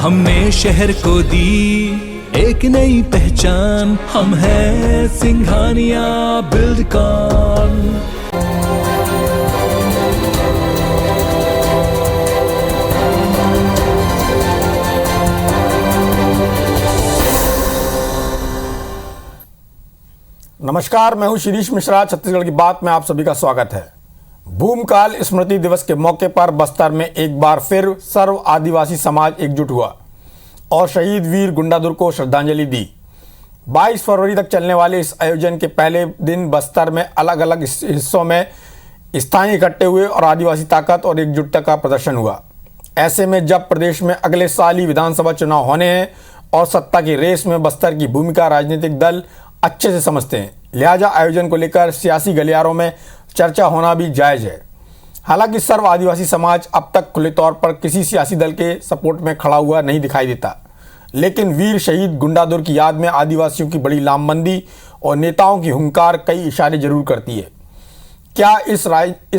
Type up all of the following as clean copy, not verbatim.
हमने शहर को दी एक नई पहचान, हम हैं सिंघानिया बिल्डकॉन। नमस्कार, मैं हूं शिरीष मिश्रा। छत्तीसगढ़ की बात में आप सभी का स्वागत है। भूमकाल स्मृति दिवस के मौके पर बस्तर में एक बार फिर सर्व आदिवासी समाज एकजुट हुआ और शहीद वीर गुंडाधुर को श्रद्धांजलि दी। 22 फरवरी तक चलने वाले इस आयोजन के पहले दिन बस्तर में अलग अलग हिस्सों में स्थानीय इकट्ठे हुए और आदिवासी ताकत और एकजुटता का प्रदर्शन हुआ। ऐसे में जब प्रदेश में अगले साल ही विधानसभा चुनाव होने हैं और सत्ता की रेस में बस्तर की भूमिका राजनीतिक दल अच्छे से समझते हैं, लिहाजा आयोजन को लेकर सियासी गलियारों में चर्चा होना भी जायज़ है। हालांकि सर्व आदिवासी समाज अब तक खुले तौर पर किसी सियासी दल के सपोर्ट में खड़ा हुआ नहीं दिखाई देता, लेकिन वीर शहीद गुंडाधुर की याद में आदिवासियों की बड़ी लामबंदी और नेताओं की हुंकार कई इशारे जरूर करती है। क्या इस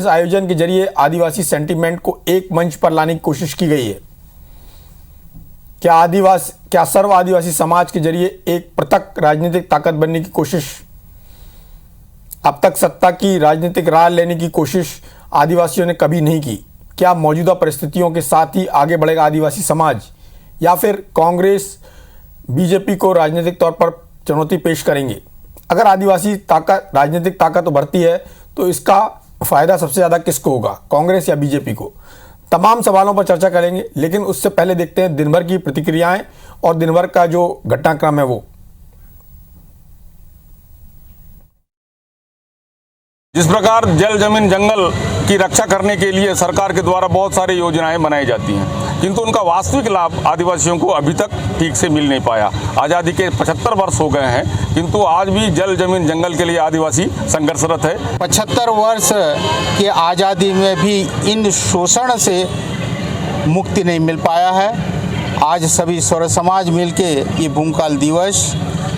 आयोजन के जरिए आदिवासी सेंटीमेंट को एक मंच पर लाने की कोशिश की गई है? क्या सर्व आदिवासी समाज के जरिए एक पृथक राजनीतिक ताकत बनने की कोशिश, अब तक सत्ता की राजनीतिक राह लेने की कोशिश आदिवासियों ने कभी नहीं की? क्या मौजूदा परिस्थितियों के साथ ही आगे बढ़ेगा आदिवासी समाज, या फिर कांग्रेस बीजेपी को राजनीतिक तौर पर चुनौती पेश करेंगे? अगर आदिवासी ताकत राजनीतिक ताकत उभरती है तो इसका फायदा सबसे ज़्यादा किसको होगा, कांग्रेस या बीजेपी को? तमाम सवालों पर चर्चा करेंगे, लेकिन उससे पहले देखते हैं दिन भर की प्रतिक्रियाएं और दिन भर का जो घटनाक्रम है वो। जिस प्रकार जल जमीन जंगल की रक्षा करने के लिए सरकार के द्वारा बहुत सारी योजनाएं बनाई जाती हैं, किंतु उनका वास्तविक लाभ आदिवासियों को अभी तक ठीक से मिल नहीं पाया। आज़ादी के 75 वर्ष हो गए हैं, किंतु आज भी जल जमीन जंगल के लिए आदिवासी संघर्षरत है। 75 वर्ष की आज़ादी में भी इन शोषण से मुक्ति नहीं मिल पाया है। आज सभी सौर समाज मिलके ये भूमकाल दिवस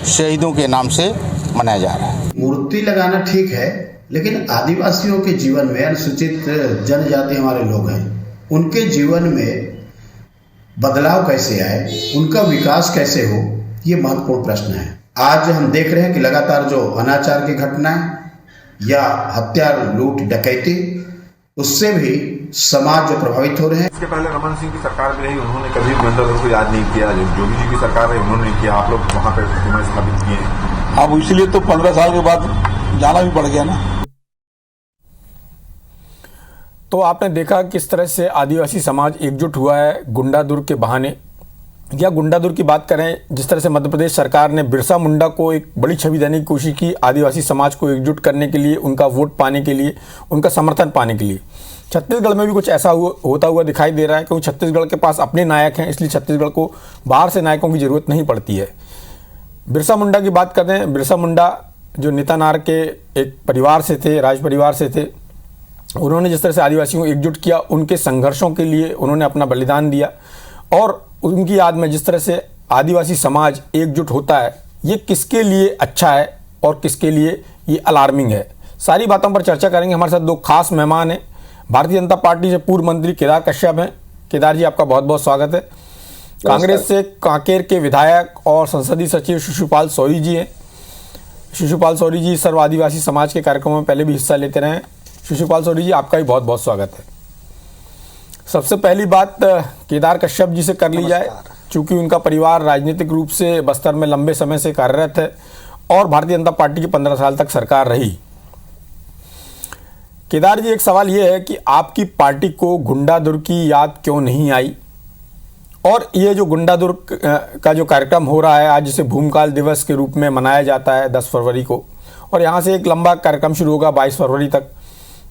शहीदों के नाम से मनाया जा रहा है। मूर्ति लगाना ठीक है, लेकिन आदिवासियों के जीवन में, अनुसूचित जनजाति हमारे लोग हैं, उनके जीवन में बदलाव कैसे आए, उनका विकास कैसे हो, ये महत्वपूर्ण प्रश्न है। आज हम देख रहे हैं कि लगातार जो अनाचार की घटनाएं या हत्या, लूट, डकैती, उससे भी समाज जो प्रभावित हो रहे हैं। इसके पहले रमन सिंह की सरकार भी रही, उन्होंने कभी गुंडाधुर को याद नहीं किया। योगी जी की सरकार रही, उन्होंने नहीं किया। आप लोग वहाँ पे प्रतिमा स्थापित किए। अब इसलिए तो 15 साल के बाद जाना भी पड़ गया ना। तो आपने देखा किस तरह से आदिवासी समाज एकजुट हुआ है गुंडाधुर के बहाने। या गुंडाधुर की बात करें, जिस तरह से मध्य प्रदेश सरकार ने बिरसा मुंडा को एक बड़ी छवि देने की कोशिश की आदिवासी समाज को एकजुट करने के लिए, उनका वोट पाने के लिए, उनका समर्थन पाने के लिए। छत्तीसगढ़ में भी कुछ ऐसा होता हुआ दिखाई दे रहा है, क्योंकि छत्तीसगढ़ के पास अपने नायक हैं, इसलिए छत्तीसगढ़ को बाहर से नायकों की ज़रूरत नहीं पड़ती है। बिरसा मुंडा की बात करते हैं। बिरसा मुंडा जो नेतानार के एक परिवार से थे, राज परिवार से थे, उन्होंने जिस तरह से आदिवासियों को एकजुट किया, उनके संघर्षों के लिए उन्होंने अपना बलिदान दिया, और उनकी याद में जिस तरह से आदिवासी समाज एकजुट होता है, ये किसके लिए अच्छा है और किसके लिए ये अलार्मिंग है, सारी बातों पर चर्चा करेंगे। हमारे साथ दो खास मेहमान हैं। भारतीय जनता पार्टी से पूर्व मंत्री केदार कश्यप हैं। केदार जी, आपका बहुत बहुत स्वागत है। कांग्रेस से कांकेर के विधायक और संसदीय सचिव शिशुपाल सौरी जी हैं। शिशुपाल सौरी जी सर्व आदिवासी समाज के कार्यक्रमों में पहले भी हिस्सा लेते रहे हैं। शिशुपाल सौरी जी, आपका भी बहुत बहुत स्वागत है। सबसे पहली बात केदार कश्यप जी से कर ली जाए, चूंकि उनका परिवार राजनीतिक रूप से बस्तर में लंबे समय से कार्यरत है और भारतीय जनता पार्टी की 15 साल तक सरकार रही। केदार जी, एक सवाल ये है कि आपकी पार्टी को गुंडाधुर की याद क्यों नहीं आई, और ये जो गुंडाधुर का जो कार्यक्रम हो रहा है आज, जिसे भूमकाल दिवस के रूप में मनाया जाता है 10 फरवरी को, और यहाँ से एक लंबा कार्यक्रम शुरू होगा 22 फरवरी तक,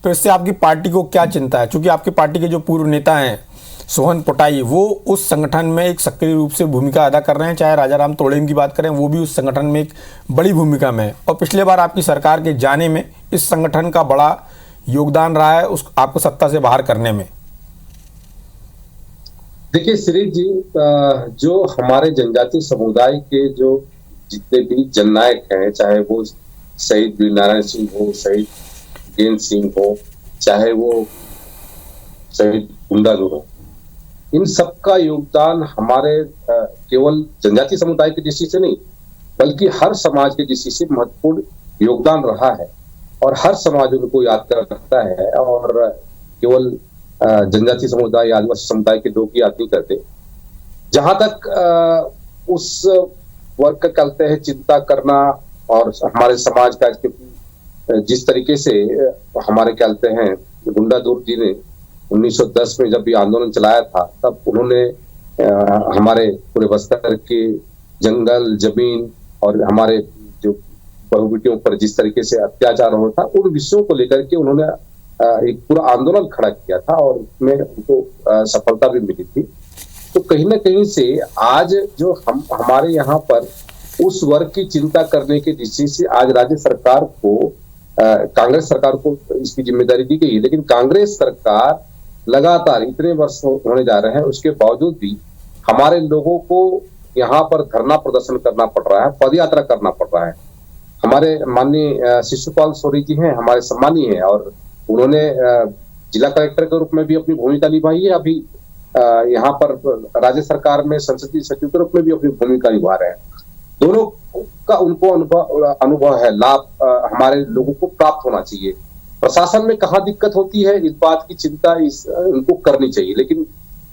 तो इससे आपकी पार्टी को क्या चिंता है? चूँकि आपकी पार्टी के जो पूर्व नेता हैं सोहन पोटाई, वो उस संगठन में एक सक्रिय रूप से भूमिका अदा कर रहे हैं। चाहे राजाराम तोड़ेम की बात करें, वो भी उस संगठन में एक बड़ी भूमिका में है, और पिछले बार आपकी सरकार के जाने में इस संगठन का बड़ा योगदान रहा है उस आपको सत्ता से बाहर करने में। देखिए श्री जी, जो हमारे जनजातीय समुदाय के जो जितने भी जननायक हैं, चाहे वो शहीद वीरनारायण सिंह हो, शहीद गेंद सिंह हो, चाहे वो शहीद गुंडाधुर हो, इन सबका योगदान हमारे केवल जनजातीय समुदाय की दृष्टि से नहीं बल्कि हर समाज की दृष्टि से महत्वपूर्ण योगदान रहा है और हर समाज उनको याद करता है और केवल जनजातीय समुदाय या आदिवासी समुदाय के लोग याद नहीं करते। जहां तक उस वर्ग का कहते हैं चिंता करना और हमारे समाज का, क्योंकि जिस तरीके से हमारे कहते हैं गुंडा दूर जी ने 1910 में जब ये आंदोलन चलाया था तब उन्होंने हमारे पूरे बस्तर के जंगल जमीन और हमारे जो बहु बेटियों पर जिस तरीके से अत्याचार हो रहा था उन विषयों को लेकर के उन्होंने एक पूरा आंदोलन खड़ा किया था और उसमें उनको सफलता भी मिली थी। तो कहीं ना कहीं से आज जो हमारे यहाँ पर उस वर्ग की चिंता करने की दृष्टि से आज राज्य सरकार को कांग्रेस सरकार को इसकी जिम्मेदारी दी गई है, लेकिन कांग्रेस सरकार लगातार इतने वर्ष होने जा रहे हैं उसके बावजूद भी हमारे लोगों को यहाँ पर धरना प्रदर्शन करना पड़ रहा है, पद यात्रा करना पड़ रहा है। हमारे माननीय शिशुपाल सोरेन जी हैं, हमारे सम्मानीय हैं और उन्होंने जिला कलेक्टर के रूप में भी अपनी भूमिका निभाई है, अभी यहाँ पर राज्य सरकार में संसदीय सचिव के रूप में भी अपनी भूमिका निभा रहे हैं। दोनों का उनको अनुभव है, लाभ हमारे लोगों को प्राप्त होना चाहिए। प्रशासन में कहाँ दिक्कत होती है इस बात की चिंता उनको करनी चाहिए, लेकिन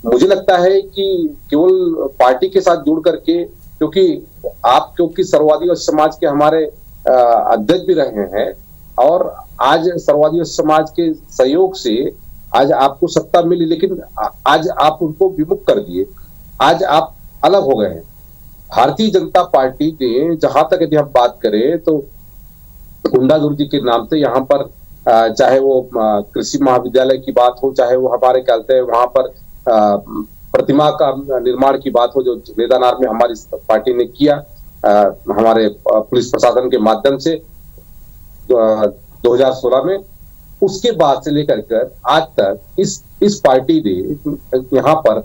मुझे लगता है कि केवल पार्टी के साथ जुड़ करके, क्योंकि सर्ववादी समाज के हमारे अध्यक्ष भी रहे हैं और आज सर्ववादी समाज के सहयोग से आज आपको सत्ता मिली, लेकिन आज आप उनको विमुख कर दिए, आज आप अलग हो गए हैं। भारतीय जनता पार्टी ने जहां तक यदि हम बात करें तो गुंडा दूर जी के नाम से यहाँ पर चाहे वो कृषि महाविद्यालय की बात हो, चाहे वो हमारे कहते हैं वहां पर प्रतिमा का निर्माण की बात हो जो वेदानार में हमारी पार्टी ने किया हमारे पुलिस प्रशासन के माध्यम से 2016 में, उसके बाद से लेकर कर आज तक इस पार्टी ने यहाँ पर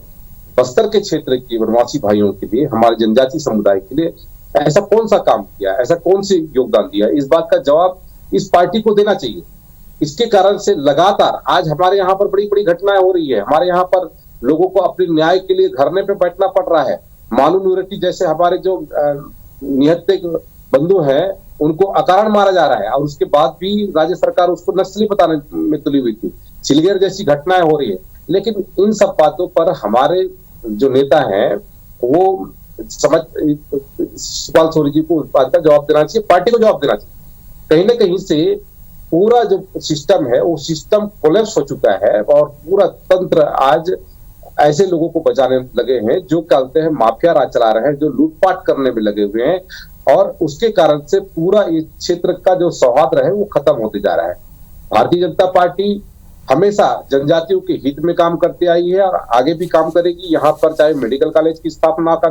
बस्तर के क्षेत्र के वनवासी भाइयों के लिए, हमारे जनजातीय समुदाय के लिए ऐसा कौन सा काम किया, ऐसा कौन से योगदान दिया, इस बात का जवाब इस पार्टी को देना चाहिए। इसके कारण से लगातार आज हमारे यहाँ पर बड़ी बड़ी घटनाएं हो रही है। हमारे यहाँ पर लोगों को अपने न्याय के लिए धरने पे बैठना पड़ रहा है। मानू न्यूरेटी जैसे हमारे जो निहत्थे बंधु हैं उनको अकारण मारा जा रहा है और उसके बाद भी राज्य सरकार उसको नस्ली बताने में तुली हुई थी। सिलगेर जैसी घटनाएं हो रही है, लेकिन इन सब बातों पर हमारे जो नेता हैं वो शिशुपाल सोरेन जी को उस बात का जवाब देना चाहिए, पार्टी को जवाब देना चाहिए। कहीं ना कहीं से पूरा जो सिस्टम है वो सिस्टम कोलैप्स हो चुका है और पूरा तंत्र आज ऐसे लोगों को बचाने लगे हैं जो कहते हैं माफिया राज चला रहे हैं, जो लूटपाट करने में लगे हुए हैं और उसके कारण से पूरा इस क्षेत्र का जो सौहार्द है वो खत्म होते जा रहा है। भारतीय जनता पार्टी हमेशा जनजातियों के हित में काम करती आई है और आगे भी काम करेगी। यहाँ पर चाहे मेडिकल कॉलेज की स्थापना का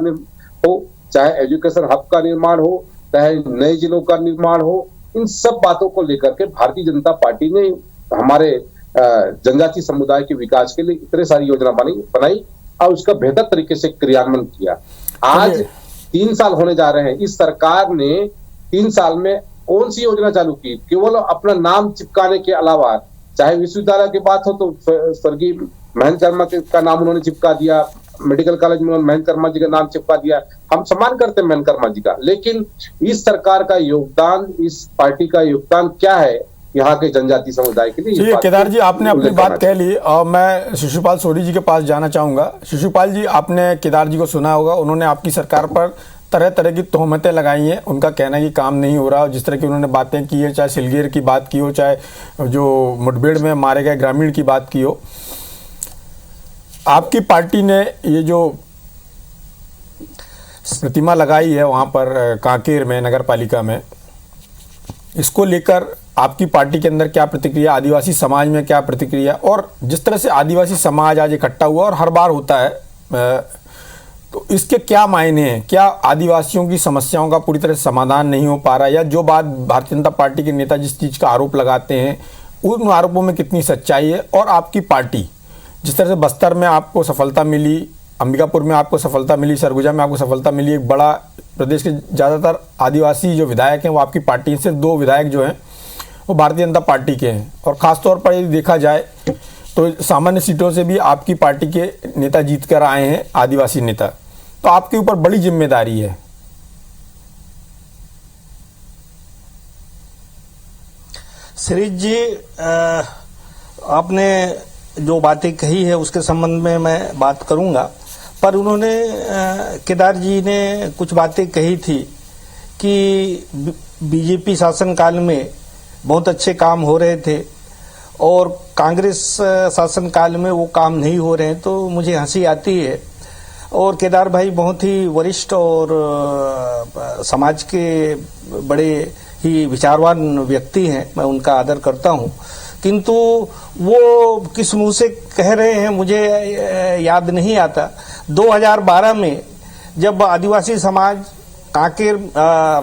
हो, चाहे एजुकेशन हब का निर्माण हो, चाहे नए जिलों का निर्माण हो, इन सब बातों को लेकर के भारतीय जनता पार्टी ने हमारे जनजातीय समुदाय के विकास के लिए इतने सारी योजना बनाई और उसका बेहतर तरीके से क्रियान्वयन किया। आज 3 साल होने जा रहे हैं, इस सरकार ने 3 साल में कौन सी योजना चालू की? केवल अपना नाम चिपकाने के अलावा, चाहे विश्वविद्यालय की बात हो तो स्वर्गीय महेंद्र कर्मा का नाम उन्होंने चिपका दिया, मेडिकल कॉलेज में महेंद्र कर्मा जी का नाम चिपका दिया। हम सम्मान करते हैं महेंद्र कर्मा जी का, लेकिन इस सरकार का योगदान, इस पार्टी का योगदान क्या है यहाँ के जनजातीय समुदाय के लिए? केदार जी, आपने अपनी बात कह ली और मैं शिशुपाल सोरेन जी के पास जाना चाहूंगा। शिशुपाल जी, आपने केदार जी को सुना होगा, उन्होंने आपकी सरकार पर तरह तरह की तोहमतें लगाई हैं। उनका कहना है कि काम नहीं हो रहा, जिस तरह की उन्होंने बातें की है, चाहे सिलगेर की बात की हो, चाहे जो मुठभेड़ में मारे गए ग्रामीण की बात की हो। आपकी पार्टी ने ये जो प्रतिमा लगाई है वहाँ पर कांकेर में नगर पालिका में, इसको लेकर आपकी पार्टी के अंदर क्या प्रतिक्रिया, आदिवासी समाज में क्या प्रतिक्रिया, और जिस तरह से आदिवासी समाज आज इकट्ठा हुआ और हर बार होता है, तो इसके क्या मायने हैं? क्या आदिवासियों की समस्याओं का पूरी तरह से समाधान नहीं हो पा रहा, या जो बात भारतीय जनता पार्टी के नेता जिस चीज़ का आरोप लगाते हैं उन आरोपों में कितनी सच्चाई है? और आपकी पार्टी जिस तरह से बस्तर में आपको सफलता मिली, अंबिकापुर में आपको सफलता मिली, सरगुजा में आपको सफलता मिली, एक बड़ा प्रदेश के ज़्यादातर आदिवासी जो विधायक हैं वो आपकी पार्टी, सिर्फ 2 विधायक जो हैं वो भारतीय जनता पार्टी के हैं। और ख़ासतौर पर यदि देखा जाए तो सामान्य सीटों से भी आपकी पार्टी के नेता जीत कर आए हैं, आदिवासी नेता, तो आपके ऊपर बड़ी जिम्मेदारी है। श्री जी, आपने जो बातें कही है उसके संबंध में मैं बात करूंगा, पर उन्होंने केदार जी ने कुछ बातें कही थी कि बीजेपी शासनकाल में बहुत अच्छे काम हो रहे थे और कांग्रेस शासनकाल में वो काम नहीं हो रहे हैं, तो मुझे हंसी आती है। और केदार भाई बहुत ही वरिष्ठ और समाज के बड़े ही विचारवान व्यक्ति हैं, मैं उनका आदर करता हूं, किंतु वो किस मुंह से कह रहे हैं मुझे याद नहीं आता। 2012 में जब आदिवासी समाज कांकेर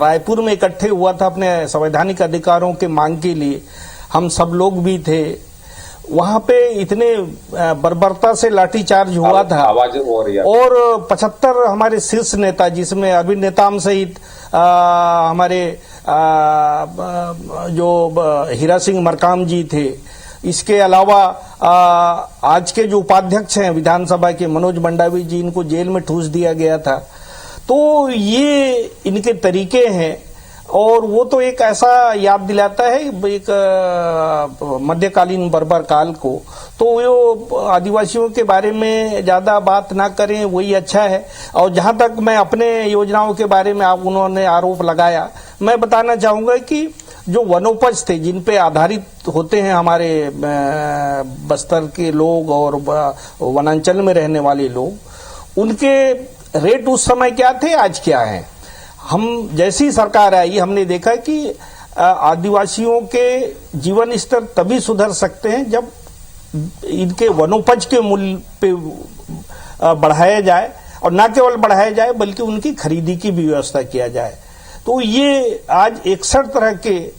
रायपुर में इकट्ठे हुआ था अपने संवैधानिक अधिकारों के मांग के लिए, हम सब लोग भी थे वहां पे, इतने बर्बरता से लाठीचार्ज हुआ था और 75 हमारे शीर्ष नेता, जिसमें अरविंद नेताम सहित हमारे जो हीरा सिंह मरकाम जी थे, इसके अलावा आज के जो उपाध्यक्ष हैं विधानसभा के मनोज मंडावी जी, इनको जेल में ठूस दिया गया था। तो ये इनके तरीके हैं और वो तो एक ऐसा याद दिलाता है एक मध्यकालीन बर्बर काल को। तो वो आदिवासियों के बारे में ज्यादा बात ना करें, वही अच्छा है। और जहां तक मैं अपने योजनाओं के बारे में उन्होंने आरोप लगाया, मैं बताना चाहूंगा कि जो वनोपज थे जिन पे आधारित होते हैं हमारे बस्तर के लोग और वनांचल में रहने वाले लोग, उनके रेट उस समय क्या थे, आज क्या है। हम जैसी सरकार आई हमने देखा कि आदिवासियों के जीवन स्तर तभी सुधर सकते हैं जब इनके वनोपज के मूल्य पे बढ़ाया जाए, और न केवल बढ़ाया जाए बल्कि उनकी खरीदी की भी व्यवस्था किया जाए। तो ये आज 61 तरह के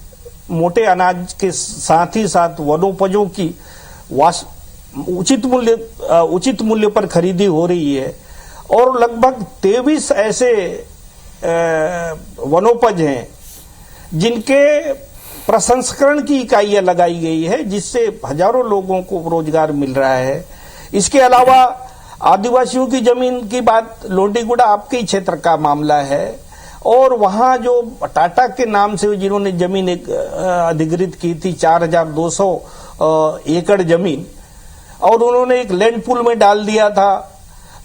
मोटे अनाज के साथ ही साथ वनोपजों की उचित मूल्य पर खरीदी हो रही है और लगभग 23 ऐसे वनोपज हैं जिनके प्रसंस्करण की इकाइयां लगाई गई है, जिससे हजारों लोगों को रोजगार मिल रहा है। इसके अलावा आदिवासियों की जमीन की बात, लोंडीगुड़ा आपके ही क्षेत्र का मामला है और वहां जो टाटा के नाम से जिन्होंने जमीन अधिग्रहित की थी 4200 एकड़ जमीन, और उन्होंने एक लैंड पूल में डाल दिया था,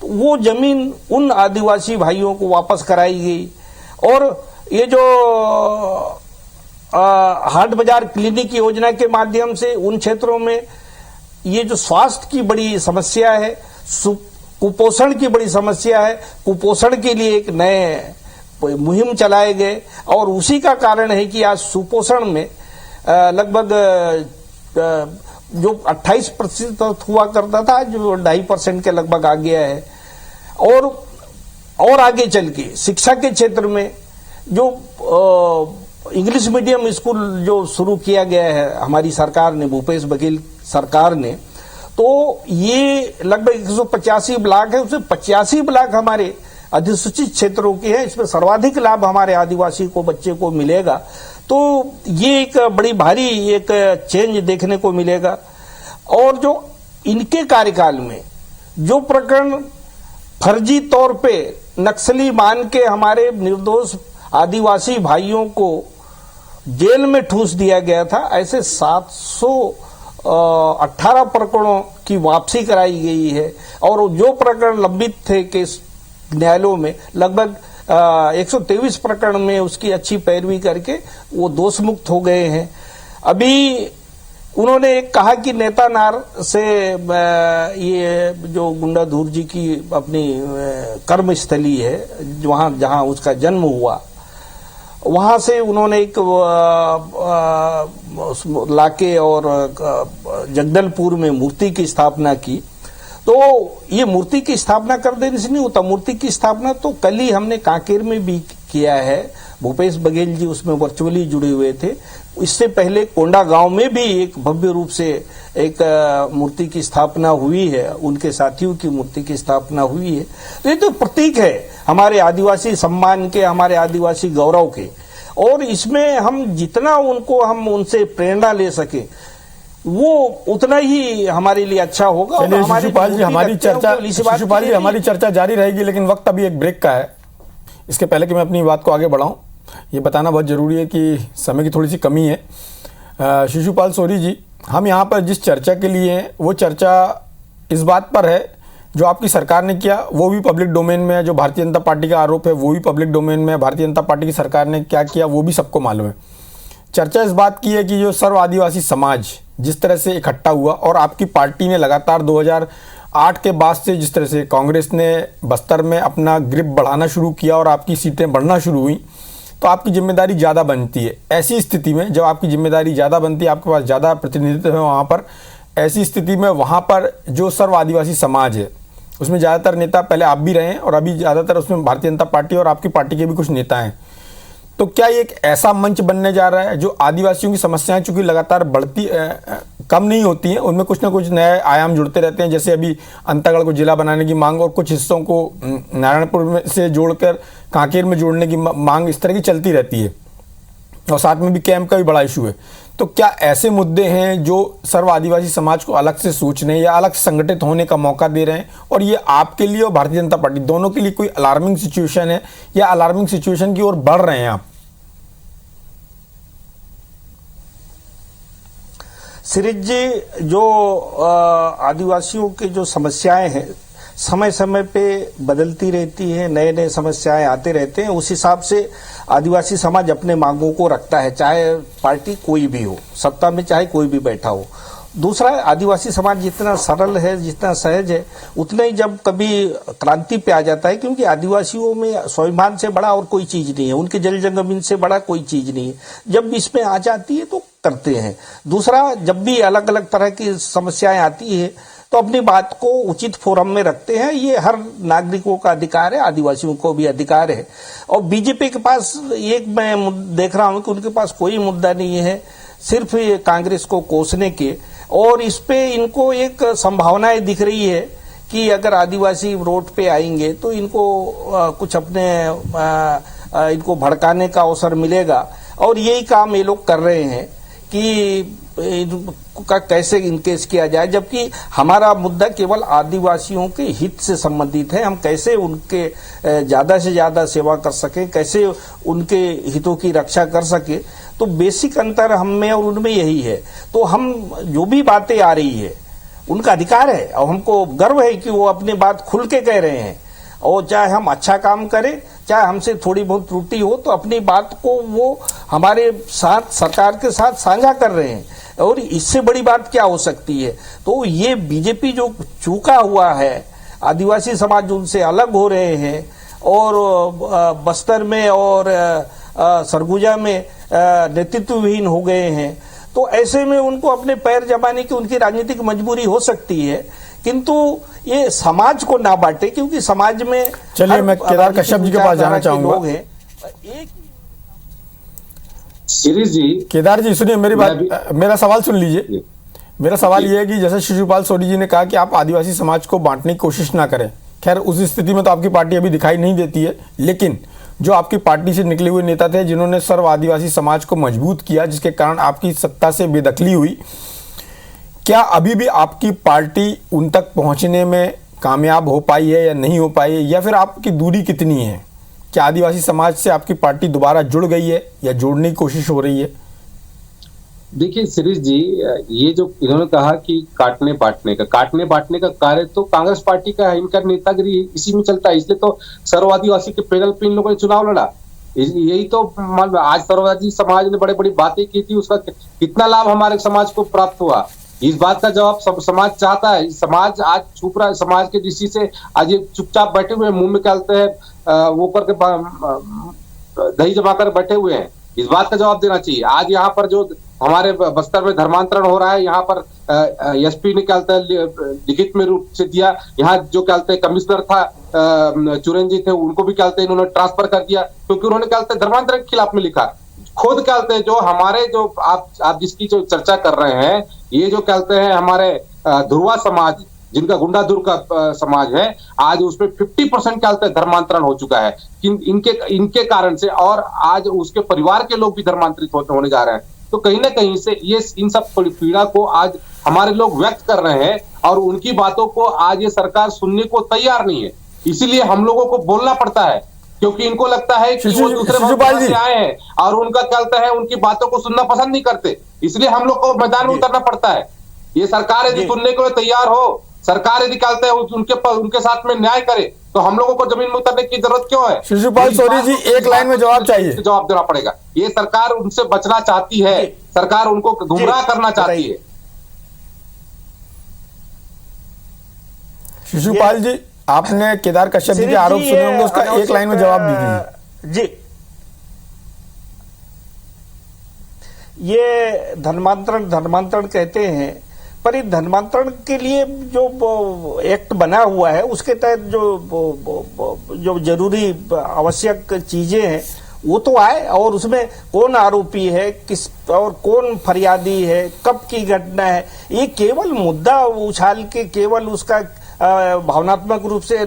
वो जमीन उन आदिवासी भाइयों को वापस कराई गई। और ये जो हाट बाजार क्लिनिक योजना के माध्यम से उन क्षेत्रों में ये जो स्वास्थ्य की बड़ी समस्या है, कुपोषण की बड़ी समस्या है, कुपोषण के लिए एक नए मुहिम चलाए गए और उसी का कारण है कि आज सुपोषण में लगभग जो 28% हुआ करता था, जो 2.5% के लगभग आ गया है। और आगे चल के शिक्षा के क्षेत्र में जो इंग्लिश मीडियम स्कूल जो शुरू किया गया है हमारी सरकार ने, भूपेश बघेल सरकार ने, तो ये लगभग 185 ब्लॉक है, उसमें 85 ब्लॉक हमारे अधिसूचित क्षेत्रों के हैं। इसमें सर्वाधिक लाभ हमारे आदिवासी को बच्चे को मिलेगा। तो ये एक बड़ी भारी एक चेंज देखने को मिलेगा। और जो इनके कार्यकाल में जो प्रकरण फर्जी तौर पे नक्सली मान के हमारे निर्दोष आदिवासी भाइयों को जेल में ठूस दिया गया था, ऐसे 718 प्रकरणों की वापसी कराई गई है। और जो प्रकरण लंबित थे केस न्यायालयों में, लगभग 123 प्रकरण में उसकी अच्छी पैरवी करके वो दोष मुक्त हो गए हैं। अभी उन्होंने एक कहा कि नेता नार से ये जो गुंडाधुर जी की अपनी कर्मस्थली है, जहां उसका जन्म हुआ, वहां से उन्होंने एक लाके और जगदलपुर में मूर्ति की स्थापना की। तो ये मूर्ति की स्थापना कर देने से नहीं होता, मूर्ति की स्थापना तो कल ही हमने कांकेर में भी किया है, भूपेश बघेल जी उसमें वर्चुअली जुड़े हुए थे। इससे पहले कोंडा गांव में भी एक भव्य रूप से एक मूर्ति की स्थापना हुई है, उनके साथियों की मूर्ति की स्थापना हुई है। तो ये तो प्रतीक है हमारे आदिवासी सम्मान के, हमारे आदिवासी गौरव के। और इसमें हम जितना हम उनसे प्रेरणा ले सके, वो उतना ही हमारे लिए अच्छा होगा। और चलिए हमारी शिशुपाल जी, हमारी चर्चा जारी रहेगी, लेकिन वक्त अभी एक ब्रेक का है। इसके पहले कि मैं अपनी बात को आगे बढ़ाऊं, ये बताना बहुत ज़रूरी है कि समय की थोड़ी सी कमी है। शिशुपाल सोरी जी, हम यहाँ पर जिस चर्चा के लिए हैं वो चर्चा इस बात पर है जो आपकी सरकार ने किया वो भी पब्लिक डोमेन में है, जो भारतीय जनता पार्टी का आरोप है वो भी पब्लिक डोमेन में है, भारतीय जनता पार्टी की सरकार ने क्या किया वो भी सबको मालूम है। चर्चा इस बात की है कि जो सर्व आदिवासी समाज जिस तरह से इकट्ठा हुआ और आपकी पार्टी ने लगातार 2008 के बाद से जिस तरह से कांग्रेस ने बस्तर में अपना ग्रिप बढ़ाना शुरू किया और आपकी सीटें बढ़ना शुरू हुई, तो आपकी जिम्मेदारी ज़्यादा बनती है। ऐसी स्थिति में जब आपकी जिम्मेदारी ज़्यादा बनती है, आपके पास ज़्यादा प्रतिनिधित्व है वहाँ पर, ऐसी स्थिति में वहाँ पर जो सर्व आदिवासी समाज है उसमें ज़्यादातर नेता पहले आप भी रहे हैं और अभी ज़्यादातर उसमें भारतीय जनता पार्टी और आपकी पार्टी के भी कुछ नेता हैं। तो क्या ये एक ऐसा मंच बनने जा रहा है जो आदिवासियों की समस्याएं चूंकि लगातार बढ़ती कम नहीं होती हैं, उनमें कुछ ना कुछ नए आयाम जुड़ते रहते हैं, जैसे अभी अंतागढ़ को जिला बनाने की मांग और कुछ हिस्सों को नारायणपुर में से जोड़कर कांकेर में जोड़ने की मांग इस तरह की चलती रहती है, और साथ में भी कैंप का भी बड़ा इशू है। तो क्या ऐसे मुद्दे हैं जो सर्व आदिवासी समाज को अलग से सोचने या अलग संगठित होने का मौका दे रहे हैं, और ये आपके लिए और भारतीय जनता पार्टी दोनों के लिए कोई अलार्मिंग सिचुएशन है या अलार्मिंग सिचुएशन की ओर बढ़ रहे हैं आप? सिरीज जी, जो आदिवासियों के जो समस्याएं हैं समय समय पे बदलती रहती हैं, नए नए समस्याएं आते रहते हैं, उस हिसाब से आदिवासी समाज अपने मांगों को रखता है, चाहे पार्टी कोई भी हो, सत्ता में चाहे कोई भी बैठा हो। दूसरा, आदिवासी समाज जितना सरल है, जितना सहज है, उतना ही जब कभी क्रांति पे आ जाता है, क्योंकि आदिवासियों में स्वाभिमान से बड़ा और कोई चीज नहीं है, उनके जल जमीन से बड़ा कोई चीज नहीं है। जब इसमें आ जाती है तो करते हैं। दूसरा, जब भी अलग अलग तरह की समस्याएं आती है तो अपनी बात को उचित फोरम में रखते हैं। ये हर नागरिकों का अधिकार है, आदिवासियों को भी अधिकार है। और बीजेपी के पास एक मैं देख रहा हूं कि उनके पास कोई मुद्दा नहीं है, सिर्फ ये कांग्रेस को कोसने के, और इस पे इनको एक संभावनाएं दिख रही है कि अगर आदिवासी रोड पे आएंगे तो इनको कुछ अपने इनको भड़काने का अवसर मिलेगा, और यही काम ये लोग कर रहे हैं कि का कैसे इनकेस किया जाए, जबकि हमारा मुद्दा केवल आदिवासियों के हित से संबंधित है। हम कैसे उनके ज्यादा से ज्यादा सेवा कर सकें, कैसे उनके हितों की रक्षा कर सके, तो बेसिक अंतर हम में और उनमें यही है। तो हम जो भी बातें आ रही है उनका अधिकार है, और हमको गर्व है कि वो अपनी बात खुल के कह रहे हैं, और चाहे हम अच्छा काम करें, चाहे हमसे थोड़ी बहुत त्रुटि हो, तो अपनी बात को वो हमारे साथ, सरकार के साथ साझा कर रहे हैं, और इससे बड़ी बात क्या हो सकती है। तो ये बीजेपी जो चूका हुआ है, आदिवासी समाज उनसे अलग हो रहे हैं, और बस्तर में और सरगुजा में नेतृत्वहीन हो गए हैं, तो ऐसे में उनको अपने पैर जमाने की उनकी राजनीतिक मजबूरी हो सकती है, किंतु ये समाज को ना बांटे, क्योंकि समाज में चलिए मैं केदार कश्यप जी के पास जाना चाहूंगा। लोग हैं एक सीरीज जी, केदार जी सुनिए मेरी बात, मेरा सवाल सुन लीजिए। मेरा सवाल यह है कि जैसे शिशुपाल सोरी जी ने कहा कि आप आदिवासी समाज को बांटने की कोशिश ना करें, खैर उस स्थिति में तो आपकी पार्टी अभी दिखाई नहीं देती है, लेकिन जो आपकी पार्टी से निकले हुए नेता थे जिन्होंने सर्व आदिवासी समाज को मजबूत किया, जिसके कारण आपकी सत्ता से बेदखली हुई, क्या अभी भी आपकी पार्टी उन तक पहुंचने में कामयाब हो पाई है या नहीं हो पाई है, या फिर आपकी दूरी कितनी है? क्या आदिवासी समाज से आपकी पार्टी दोबारा जुड़ गई है या जोड़ने की कोशिश हो रही है? देखिए सीरीज जी, ये जो इन्होंने कहा कि काटने बांटने का कार्य तो कांग्रेस पार्टी का है, इनका नेतागिरी इसी में चलता है, इसलिए तो सर्व आदिवासी के पैनल पे इन लोगों ने चुनाव लड़ा। यही तो आज सर्वआदिवासी समाज ने बड़ी बड़ी बातें की थी, उसका कितना लाभ हमारे समाज को प्राप्त हुआ, इस बात का जवाब समाज चाहता है। समाज आज छुप रहा है, समाज के दृष्टि से आज ये चुपचाप बैठे हुए हैं, मुंह में कहते हैं वो करके दही जमा कर बैठे हुए हैं, इस बात का जवाब देना चाहिए। आज यहाँ पर जो हमारे बस्तर में धर्मांतरण हो रहा है, यहाँ पर एसपी ने कहते हैं लिखित में रूप से दिया, यहाँ जो कहते हैं कमिश्नर था चुरेन जी थे, उनको भी कहते हैं इन्होंने ट्रांसफर कर दिया, क्योंकि उन्होंने कहते हैं धर्मांतरण के खिलाफ में लिखा। खुद कहते हैं जो हमारे जो आप जिसकी जो चर्चा कर रहे हैं, ये जो कहते हैं हमारे ध्रुवा समाज, जिनका गुंडाधुर का समाज है, आज उसमें 50% कहते हैं धर्मांतरण हो चुका है इनके कारण से, और आज उसके परिवार के लोग भी धर्मांतरित होने जा रहे हैं। तो कहीं ना कहीं से ये इन सब पीड़ा को आज हमारे लोग व्यक्त कर रहे हैं और उनकी बातों को आज ये सरकार सुनने को तैयार नहीं है। इसीलिए हम लोगों को बोलना पड़ता है, क्योंकि इनको लगता है कि वो दूसरे मुल्क से आए हैं और उनका क्या लगता है, उनकी बातों को सुनना पसंद नहीं करते, इसलिए हम लोग को मैदान में उतरना पड़ता है। ये सरकार यदि सुनने को तैयार हो, सरकार यदि कहते हैं उनके साथ में न्याय करे, तो हम लोगों को जमीन में उतरने की जरूरत क्यों है? शिशुपाल सोरी जी, एक लाइन में जवाब चाहिए। जवाब देना पड़ेगा। ये सरकार उनसे बचना चाहती है, सरकार उनको गुमराह करना चाहती है। शिशुपाल जी, आपने केदार कश्यप जी के आरोप सुने होंगे, उसका एक लाइन में जवाब दीजिए। जी, ये धर्मांतरण कहते हैं, पर इस धर्मांतरण के लिए जो एक्ट बना हुआ है उसके तहत जो जरूरी आवश्यक चीजें हैं वो तो आए, और उसमें कौन आरोपी है, किस और कौन फरियादी है, कब की घटना है, ये केवल मुद्दा उछाल के केवल उसका भावनात्मक रूप से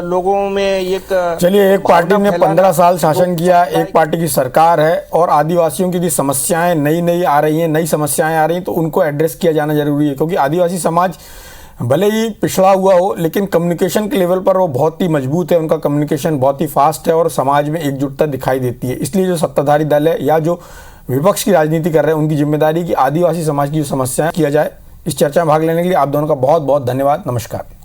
लोगों में एक चलिए, एक पार्टी ने 15 साल शासन किया, एक पार्टी की सरकार है, और आदिवासियों की समस्याएं नई आ रही हैं, नई समस्याएं आ रही हैं, तो उनको एड्रेस किया जाना जरूरी है, क्योंकि आदिवासी समाज भले ही पिछड़ा हुआ हो लेकिन कम्युनिकेशन के लेवल पर वो बहुत ही मजबूत है, उनका कम्युनिकेशन बहुत ही फास्ट है और समाज में एकजुटता दिखाई देती है। इसलिए जो सत्ताधारी दल है या जो विपक्ष की राजनीति कर रहे हैं, उनकी जिम्मेदारी की आदिवासी समाज की जो समस्याएं किया जाए। इस चर्चा में भाग लेने के लिए आप दोनों का बहुत बहुत धन्यवाद। नमस्कार।